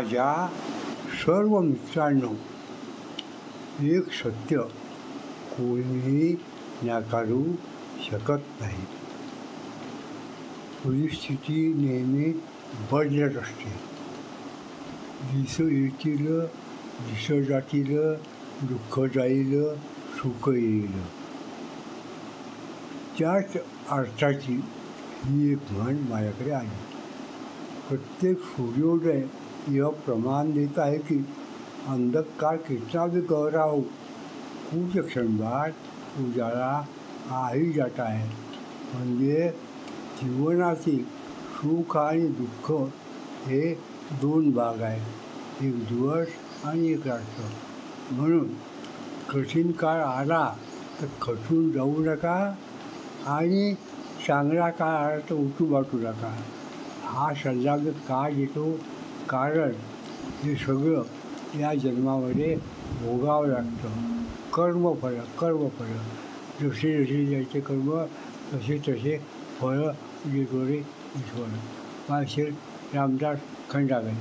माझ्या सर्व मित्रांनो, एक सत्य कोणीही नाकारू शकत नाही. परिस्थिती नेहमी बदलत असते. दिस येतील, दिस जातील, दुःख जाईल, सुख येईल. त्याच अर्थाची ही एक म्हण माझ्याकडे आली. प्रत्येक सूर्योदय यह प्रमाण देत आहे की अंधकार कितना भी गहरा हो, कुछ क्षण बाद उजाला आ ही जाता है. म्हणजे जीवनातील सुख आणि दुःख हे दोन भाग आहेत, एक दिवस आणि एक रात्र. म्हणून कठीण काळ आला तर खचून जाऊ नका आणि चांगला काळ आला तर उठू वाटू नका. हा सल्ला मी का देतो? कारण हे सगळं या जन्मामध्ये भोगावं लागतं. कर्मफळ जसे जसे ज्याचे कर्म तसे तसे फळं देतो रे ईश्वर. माळशेर रामदास खंडागळे.